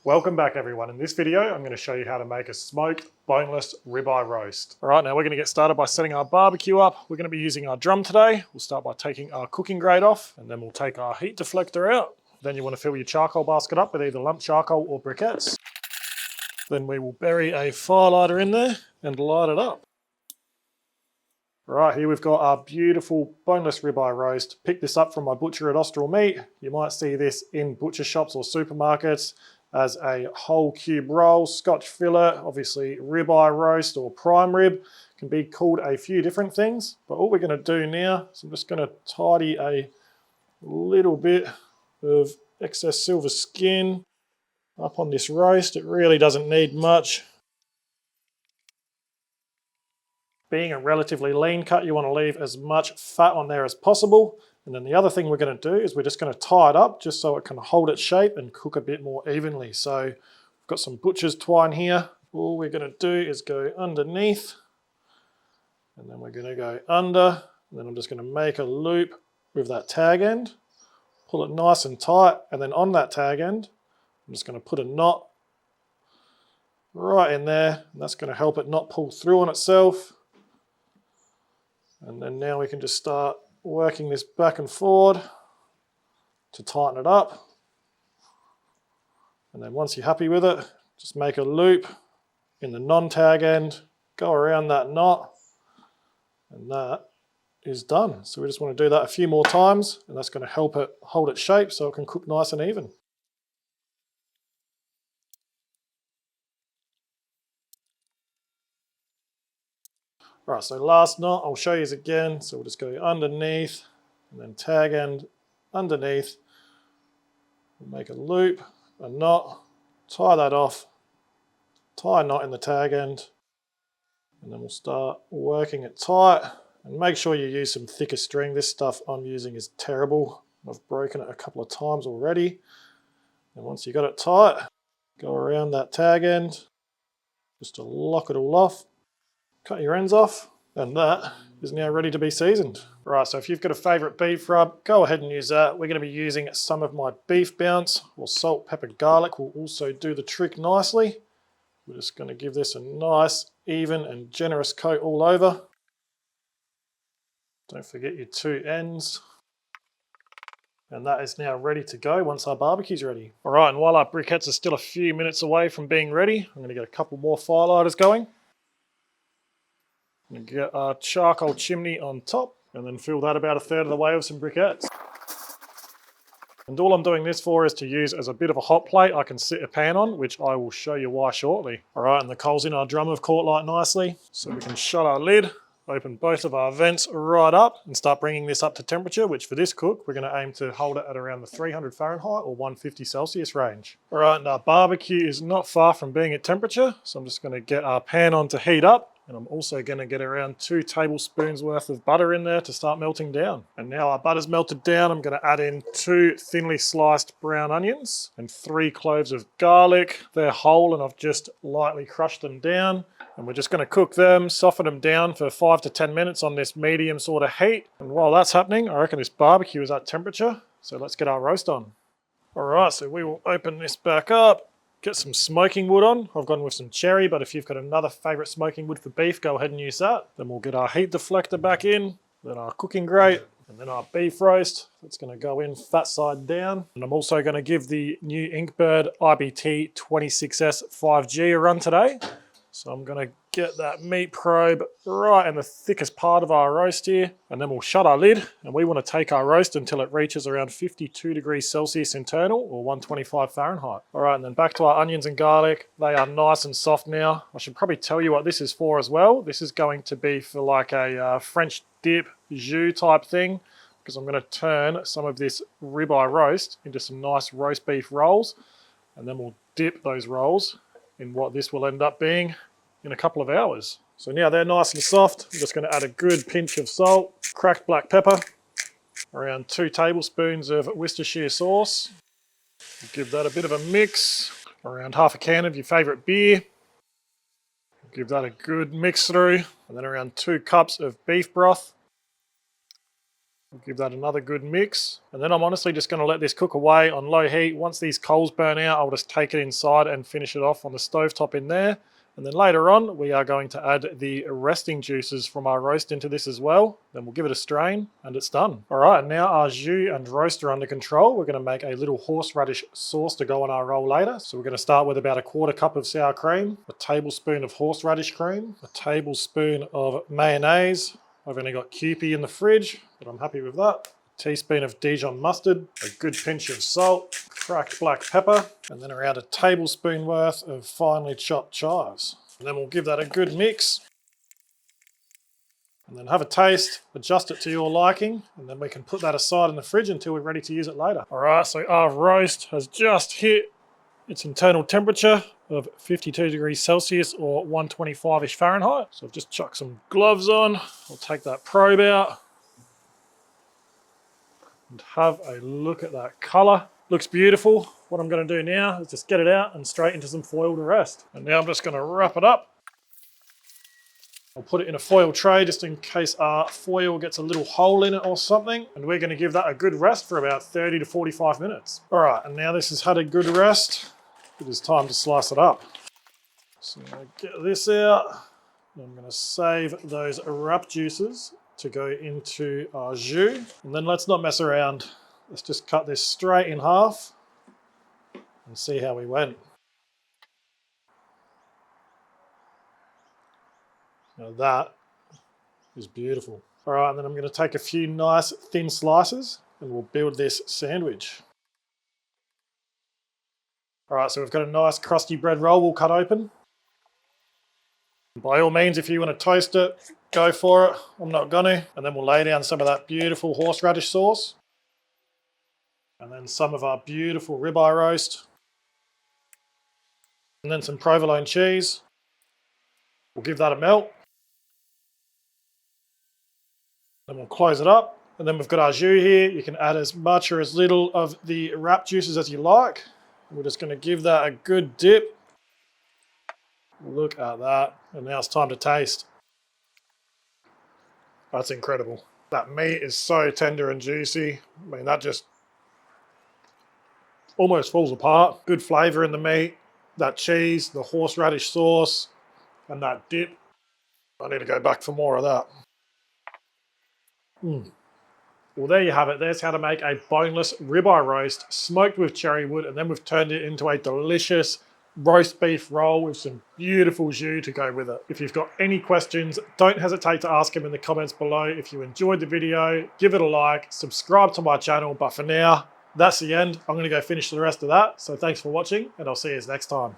Welcome back everyone. In this video, I'm going to show you how to make a smoked boneless ribeye roast. All right, now we're going to get started by setting our barbecue up. We're going to be using our drum today. We'll start by taking our cooking grate off, and then we'll take our heat deflector out. Then you want to fill your charcoal basket up with either lump charcoal or briquettes. Then we will bury a firelighter in there and light it up. Right, here we've got our beautiful boneless ribeye roast. Picked this up from my butcher at Austral Meat. You might see this in butcher shops or supermarkets as a whole cube roll, Scotch fillet, obviously ribeye roast or prime rib. Can be called a few different things, but all we're going to do now is I'm just going to tidy a little bit of excess silver skin up on this roast. It really doesn't need much. Being a relatively lean cut, you want to leave as much fat on there as possible. And then the other thing we're going to do is we're just going to tie it up just so it can hold its shape and cook a bit more evenly. So we've got some butcher's twine here. All we're going to do is go underneath, and then we're going to go under, and then I'm just going to make a loop with that tag end, pull it nice and tight, and then on that tag end, I'm just going to put a knot right in there, and that's going to help it not pull through on itself. And then now we can just start working this back and forward to tighten it up. And then once you're happy with it, just make a loop in the non-tag end, go around that knot, and that is done. So we just want to do that a few more times, and that's going to help it hold its shape so it can cook nice and even. Right, so last knot, I'll show you again. So we'll just go underneath and then tag end underneath. We'll make a loop, a knot, tie that off, tie a knot in the tag end, and then we'll start working it tight. And make sure you use some thicker string. This stuff I'm using is terrible. I've broken it a couple of times already. And once you got it tight, go around that tag end just to lock it all off. Cut your ends off, and that is now ready to be seasoned. Right, so if you've got a favourite beef rub, go ahead and use that. We're going to be using some of my beef bounce, or salt, pepper, garlic will also do the trick nicely. We're just going to give this a nice, even and generous coat all over. Don't forget your two ends. And that is now ready to go once our barbecue's ready. All right, and while our briquettes are still a few minutes away from being ready, I'm going to get a couple more firelighters going. And get our charcoal chimney on top, and then fill that about a third of the way with some briquettes. And all I'm doing this for is to use as a bit of a hot plate I can sit a pan on, which I will show you why shortly. All right, and the coals in our drum have caught light nicely, so we can shut our lid, open both of our vents right up, and start bringing this up to temperature, which for this cook, we're going to aim to hold it at around the 300 Fahrenheit or 150 Celsius range. All right, and our barbecue is not far from being at temperature, so I'm just going to get our pan on to heat up. And I'm also going to get around 2 tablespoons worth of butter in there to start melting down. And now our butter's melted down, I'm going to add in 2 thinly sliced brown onions and 3 cloves of garlic. They're whole and I've just lightly crushed them down. And we're just going to cook them, soften them down for 5 to 10 minutes on this medium sort of heat. And while that's happening, I reckon this barbecue is at temperature. So let's get our roast on. All right, so we will open this back up. Get some smoking wood on. I've gone with some cherry, but if you've got another favourite smoking wood for beef, go ahead and use that. Then we'll get our heat deflector back in, then our cooking grate, and then our beef roast. That's going to go in fat side down. And I'm also going to give the new Inkbird IBT 26S 5G a run today. So I'm going to get that meat probe right in the thickest part of our roast here, and then we'll shut our lid, and we want to take our roast until it reaches around 52 degrees Celsius internal or 125 Fahrenheit. All right, and then back to our onions and garlic. They are nice and soft now. I should probably tell you what this is for as well. This is going to be for like a French dip jus type thing, because I'm going to turn some of this ribeye roast into some nice roast beef rolls, and then we'll dip those rolls in what this will end up being in a couple of hours. So now they're nice and soft. I'm just going to add a good pinch of salt, cracked black pepper, around 2 tablespoons of Worcestershire sauce. Give that a bit of a mix, around half a can of your favourite beer. Give that a good mix through, and then around 2 cups of beef broth. We'll give that another good mix. And then I'm honestly just going to let this cook away on low heat. Once these coals burn out, I'll just take it inside and finish it off on the stovetop in there. And then later on, we are going to add the resting juices from our roast into this as well. Then we'll give it a strain and it's done. All right, now our jus and roast are under control. We're going to make a little horseradish sauce to go on our roll later. So we're going to start with about a quarter cup of sour cream, a tablespoon of horseradish cream, a tablespoon of mayonnaise. I've only got Kewpie in the fridge, but I'm happy with that. A teaspoon of Dijon mustard, a good pinch of salt, cracked black pepper, and then around a tablespoon worth of finely chopped chives. And then we'll give that a good mix. And then have a taste, adjust it to your liking, and then we can put that aside in the fridge until we're ready to use it later. All right, so our roast has just hit its internal temperature of 52 degrees Celsius or 125-ish Fahrenheit. So I've just chucked some gloves on. I'll take that probe out and have a look at that colour. Looks beautiful. What I'm going to do now is just get it out and straight into some foil to rest. And now I'm just going to wrap it up. I'll put it in a foil tray just in case our foil gets a little hole in it or something. And we're going to give that a good rest for about 30 to 45 minutes. All right, and now this has had a good rest. It is time to slice it up. So I'm going to get this out. I'm going to save those wrap juices to go into our jus. And then let's not mess around. Let's just cut this straight in half and see how we went. Now that is beautiful. All right, and then I'm going to take a few nice thin slices and we'll build this sandwich. All right, so we've got a nice crusty bread roll we'll cut open. By all means, if you want to toast it, go for it. I'm not going to. And then we'll lay down some of that beautiful horseradish sauce. And then some of our beautiful ribeye roast. And then some provolone cheese. We'll give that a melt. Then we'll close it up. And then we've got our jus here. You can add as much or as little of the wrap juices as you like. We're just going to give that a good dip. Look at that. And now it's time to taste. That's incredible. That meat is so tender and juicy. I mean, that just almost falls apart. Good flavour in the meat. That cheese, the horseradish sauce, and that dip. I need to go back for more of that. Well, there you have it. There's how to make a boneless ribeye roast smoked with cherry wood, and then we've turned it into a delicious roast beef roll with some beautiful jus to go with it. If you've got any questions, don't hesitate to ask them in the comments below. If you enjoyed the video, give it a like, subscribe to my channel. But for now, that's the end. I'm going to go finish the rest of that. So thanks for watching, and I'll see you next time.